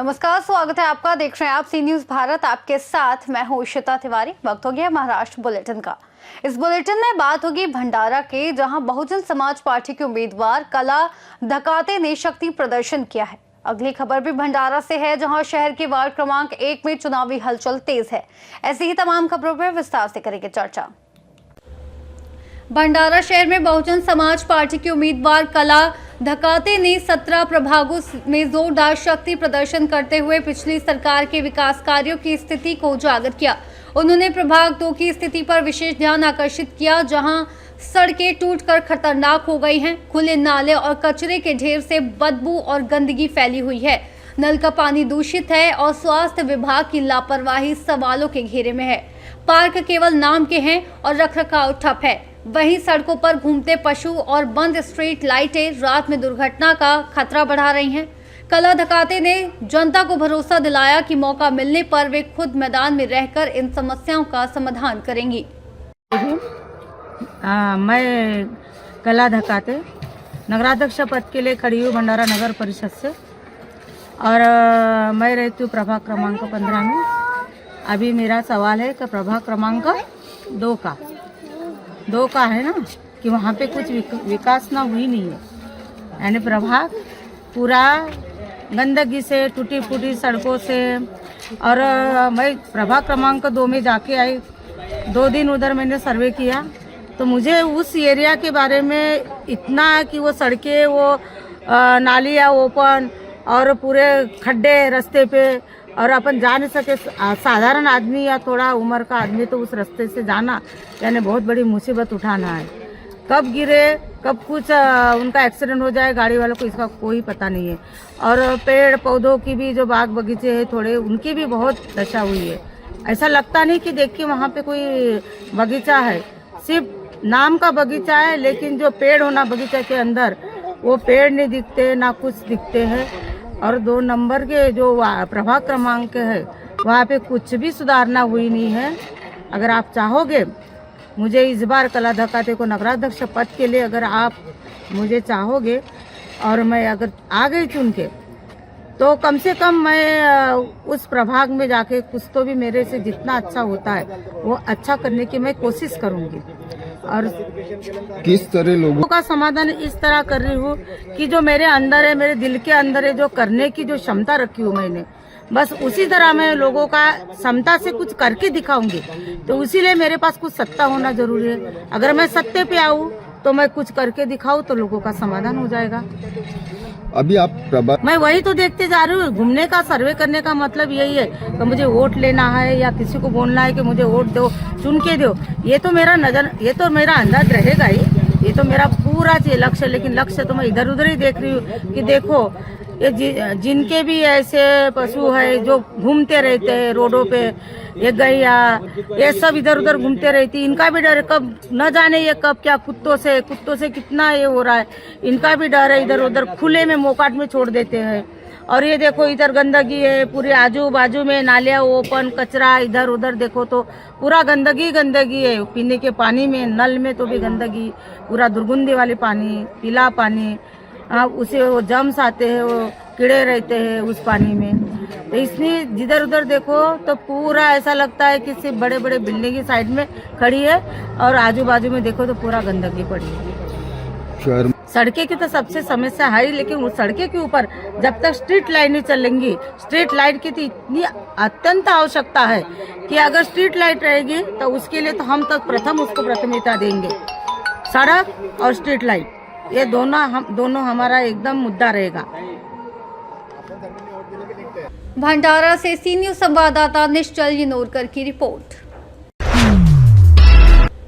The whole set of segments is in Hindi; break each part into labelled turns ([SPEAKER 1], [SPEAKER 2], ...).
[SPEAKER 1] नमस्कार, स्वागत है आपका। देख रहे हैं आप सी न्यूज भारत। आपके साथ मैं हूं इशिता तिवारी। वक्त हो गया महाराष्ट्र बुलेटिन का। इस बुलेटिन में बात होगी भंडारा के, जहां बहुजन समाज पार्टी के उम्मीदवार कला धकाते ने शक्ति प्रदर्शन किया है। अगली खबर भी भंडारा से है, जहां शहर के वार्ड क्रमांक 1 में चुनावी हलचल तेज है। ऐसी ही तमाम खबरों पर विस्तार से करेंगे चर्चा। भंडारा शहर में बहुजन समाज पार्टी के उम्मीदवार कला धकाते ने 17 प्रभागों में जोरदार शक्ति प्रदर्शन करते हुए पिछली सरकार के विकास कार्यों की स्थिति को उजागर किया। उन्होंने प्रभाग 2 की स्थिति पर विशेष ध्यान आकर्षित किया, जहां सड़कें टूटकर खतरनाक हो गई हैं, खुले नाले और कचरे के ढेर से बदबू और गंदगी फैली हुई है, नल का पानी दूषित है और स्वास्थ्य विभाग की लापरवाही सवालों के घेरे में है। पार्क केवल नाम के हैं और रखरखाव ठप है। वहीं सड़कों पर घूमते पशु और बंद स्ट्रीट लाइटें रात में दुर्घटना का खतरा बढ़ा रही हैं। कला धकाते ने जनता को भरोसा दिलाया कि मौका मिलने पर वे खुद मैदान में रहकर इन समस्याओं का समाधान करेंगी।
[SPEAKER 2] मैं कला धकाते नगराध्यक्ष पद के लिए खड़ी हूँ भंडारा नगर परिषद से, और मैं रहती हूँ प्रभाग क्रमांक 15 में। अभी मेरा सवाल है कि प्रभाग क्रमांक 2 का है ना, कि वहाँ पे कुछ विकास ना हुई नहीं है। यानी प्रभाग पूरा गंदगी से, टूटी फूटी सड़कों से, और मैं प्रभाग क्रमांक 2 में जाके आई। 2 दिन उधर मैंने सर्वे किया, तो मुझे उस एरिया के बारे में इतना कि वो सड़कें, वो नालियाँ ओपन और पूरे खड्डे रास्ते पे, और अपन जा नहीं सके। साधारण आदमी या थोड़ा उम्र का आदमी तो उस रास्ते से जाना यानी बहुत बड़ी मुसीबत उठाना है। कब गिरे, कब कुछ उनका एक्सीडेंट हो जाए गाड़ी वालों को, इसका कोई पता नहीं है। और पेड़ पौधों की भी जो बाग बगीचे हैं थोड़े, उनकी भी बहुत दशा हुई है। ऐसा लगता नहीं कि देख के वहाँ पे कोई बगीचा है, सिर्फ नाम का बगीचा है, लेकिन जो पेड़ होना बगीचा के अंदर, वो पेड़ नहीं दिखते, ना कुछ दिखते हैं। और 2 नंबर के जो प्रभाग क्रमांक है, वहाँ पे कुछ भी सुधारना हुई नहीं है। अगर आप चाहोगे मुझे इस बार कला धकाते को नगराध्यक्ष पद के लिए, अगर आप मुझे चाहोगे और मैं अगर आ गई चुन के, तो कम से कम मैं उस प्रभाग में जाके कुछ तो भी मेरे से जितना अच्छा होता है वो अच्छा करने की मैं कोशिश करूँगी। और
[SPEAKER 3] किस तरह लोगों
[SPEAKER 2] का समाधान इस तरह कर रही हूँ कि जो मेरे अंदर है, मेरे दिल के अंदर है, जो करने की जो क्षमता रखी हूँ मैंने, बस उसी तरह मैं लोगों का क्षमता से कुछ करके दिखाऊंगी। तो इसीलिए मेरे पास कुछ सत्ता होना जरूरी है। अगर मैं सत्ते पे आऊँ तो मैं कुछ करके दिखाऊं तो लोगों का समाधान हो जाएगा।
[SPEAKER 3] अभी आप
[SPEAKER 2] मैं वही तो देखते जा रही हूँ। घूमने का, सर्वे करने का मतलब यही है कि मुझे वोट लेना है या किसी को बोलना है कि मुझे वोट दो, चुन के दो। ये तो मेरा अंदाज रहेगा ही, ये तो मेरा पूरा लक्ष्य। लेकिन लक्ष्य तो मैं इधर उधर ही देख रही हूँ कि देखो ये जिनके भी ऐसे पशु है जो घूमते रहते हैं रोडों पे, ये गैया, ये सब इधर उधर घूमते रहती, इनका भी डर है। कब न जाने ये कब क्या कुत्तों से कितना ये हो रहा है, इनका भी डर है। इधर उधर खुले में मोकाट में छोड़ देते हैं। और ये देखो इधर गंदगी है, पूरे आजू बाजू में नालियाँ ओपन, कचरा इधर उधर देखो तो पूरा गंदगी है। पीने के पानी में, नल में तो भी गंदगी, पूरा दुर्गंधी वाली पानी, पीला पानी, उसे वो जम्स आते हैं, वो कीड़े रहते हैं उस पानी में। तो इसलिए जिधर उधर देखो तो पूरा ऐसा लगता है कि सिर्फ बड़े बड़े बिल्डिंग की साइड में खड़ी है, और आजू बाजू में देखो तो पूरा गंदगी पड़ी है। सड़कें की तो सबसे समस्या है, लेकिन उस सड़कें के ऊपर जब तक स्ट्रीट लाइट नहीं चलेंगी, स्ट्रीट लाइट की तो इतनी अत्यंत आवश्यकता है कि अगर स्ट्रीट लाइट रहेगी तो उसके लिए तो हम तो प्रथम उसको प्राथमिकता देंगे। सड़क और स्ट्रीट लाइट, ये दोनों हमारा एकदम मुद्दा रहेगा।
[SPEAKER 1] भंडारा से सी न्यूज संवाददाता निश्चल यनोरकर की रिपोर्ट।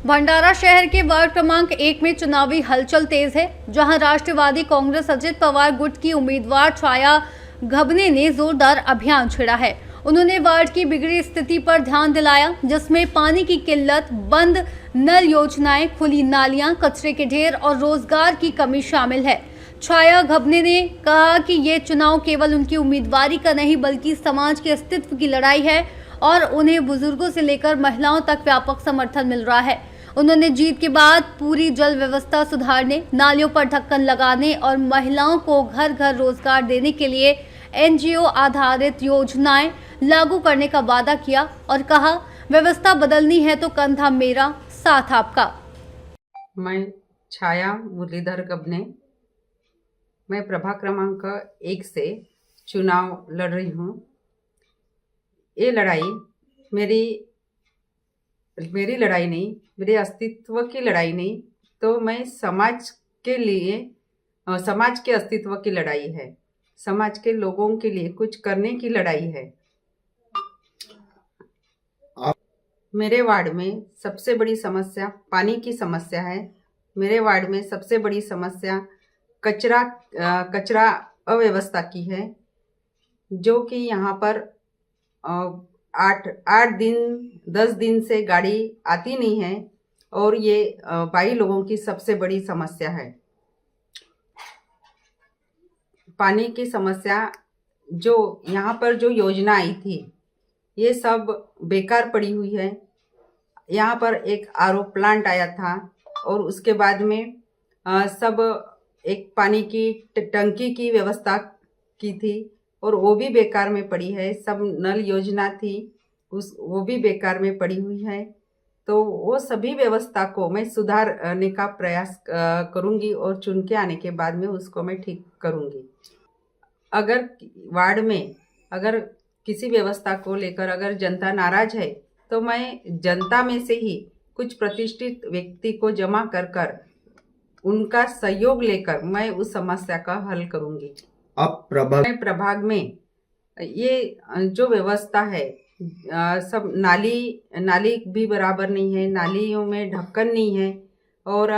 [SPEAKER 1] भंडारा शहर के वार्ड क्रमांक 1 में चुनावी हलचल तेज है, जहां राष्ट्रवादी कांग्रेस अजित पवार गुट की उम्मीदवार छाया घबने ने जोरदार अभियान छेड़ा है। उन्होंने वार्ड की बिगड़ी स्थिति पर ध्यान दिलाया, जिसमें पानी की किल्लत, बंद नल योजनाएं, खुली नालियां, कचरे के ढेर और रोजगार की कमी शामिल है। छाया घबने ने कहा कि ये चुनाव केवल उनकी उम्मीदवारी का नहीं बल्कि समाज के अस्तित्व की लड़ाई है, और उन्हें बुजुर्गों से लेकर महिलाओं तक व्यापक समर्थन मिल रहा है। उन्होंने जीत के बाद पूरी जल व्यवस्था सुधारने, नालियों पर ढक्कन लगाने और महिलाओं को घर घर रोजगार देने के लिए एनजीओ आधारित योजनाएं लागू करने का वादा किया और कहा, व्यवस्था बदलनी है तो कंधा मेरा, साथ आपका।
[SPEAKER 4] मैं छाया मुरलीधर गबने, मैं प्रभाग क्रमांक 1 से चुनाव लड़ रही हूँ। ये लड़ाई मेरी लड़ाई नहीं, मेरे अस्तित्व की लड़ाई नहीं, तो मैं समाज के लिए, समाज के अस्तित्व की लड़ाई है। समाज के लोगों के लिए कुछ करने की लड़ाई है। मेरे वार्ड में सबसे बड़ी समस्या पानी की समस्या है। मेरे वार्ड में सबसे बड़ी समस्या कचरा अव्यवस्था की है, जो कि यहाँ पर 8 दिन 10 दिन से गाड़ी आती नहीं है और ये भाई लोगों की सबसे बड़ी समस्या है। पानी की समस्या, जो यहाँ पर जो योजना आई थी ये सब बेकार पड़ी हुई है। यहाँ पर एक आरओ प्लांट आया था और उसके बाद में सब एक पानी की टंकी की व्यवस्था की थी और वो भी बेकार में पड़ी है। सब नल योजना थी वो भी बेकार में पड़ी हुई है। तो वो सभी व्यवस्था को मैं सुधारने का प्रयास करूँगी और चुन के आने के बाद में उसको मैं ठीक करूँगी। अगर वार्ड में अगर किसी व्यवस्था को लेकर अगर जनता नाराज है तो मैं जनता में से ही कुछ प्रतिष्ठित व्यक्ति को जमा कर उनका सहयोग लेकर मैं उस समस्या का हल करूँगी।
[SPEAKER 3] आप
[SPEAKER 4] प्रभाग में ये जो व्यवस्था है, सब नाली भी बराबर नहीं है, नालियों में ढक्कन नहीं है और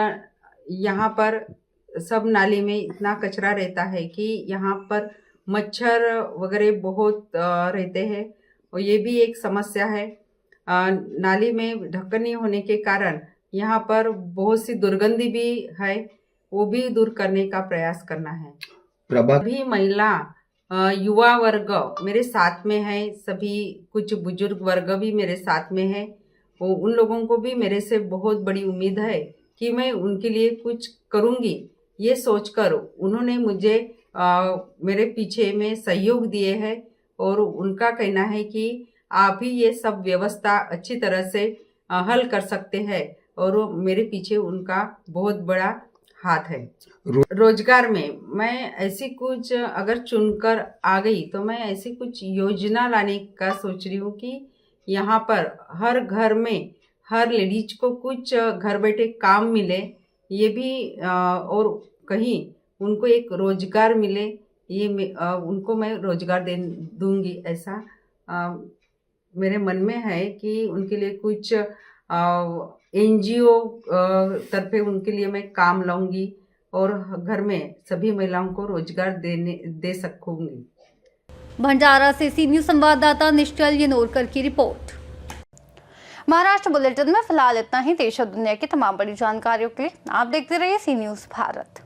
[SPEAKER 4] यहाँ पर सब नाली में इतना कचरा रहता है कि यहाँ पर मच्छर वगैरह बहुत रहते हैं और ये भी एक समस्या है। नाली में ढक्कन नहीं होने के कारण यहाँ पर बहुत सी दुर्गंधी भी है, वो भी दूर करने का प्रयास करना है। सभी महिला युवा वर्ग मेरे साथ में है, सभी कुछ बुजुर्ग वर्ग भी मेरे साथ में है। उन लोगों को भी मेरे से बहुत बड़ी उम्मीद है कि मैं उनके लिए कुछ करूँगी। ये सोचकर उन्होंने मुझे मेरे पीछे में सहयोग दिए हैं और उनका कहना है कि आप ही ये सब व्यवस्था अच्छी तरह से हल कर सकते हैं और मेरे पीछे उनका बहुत बड़ा हाथ है। रोजगार में मैं ऐसी कुछ अगर चुनकर आ गई तो मैं ऐसी कुछ योजना लाने का सोच रही हूँ कि यहाँ पर हर घर में हर लेडीज को कुछ घर बैठे काम मिले, ये भी और कहीं उनको एक रोजगार मिले, ये उनको मैं रोजगार दूंगी। ऐसा मेरे मन में है कि उनके लिए कुछ एनजीओ तरफे उनके लिए मैं काम लाऊंगी और घर में सभी महिलाओं को रोजगार दे सकूंगी।
[SPEAKER 1] भंडारा से सी न्यूज संवाददाता निश्चल यनोरकर की रिपोर्ट। महाराष्ट्र बुलेटिन में फिलहाल इतना ही। देश और दुनिया की तमाम बड़ी जानकारियों के लिए आप देखते रहिए सी न्यूज भारत।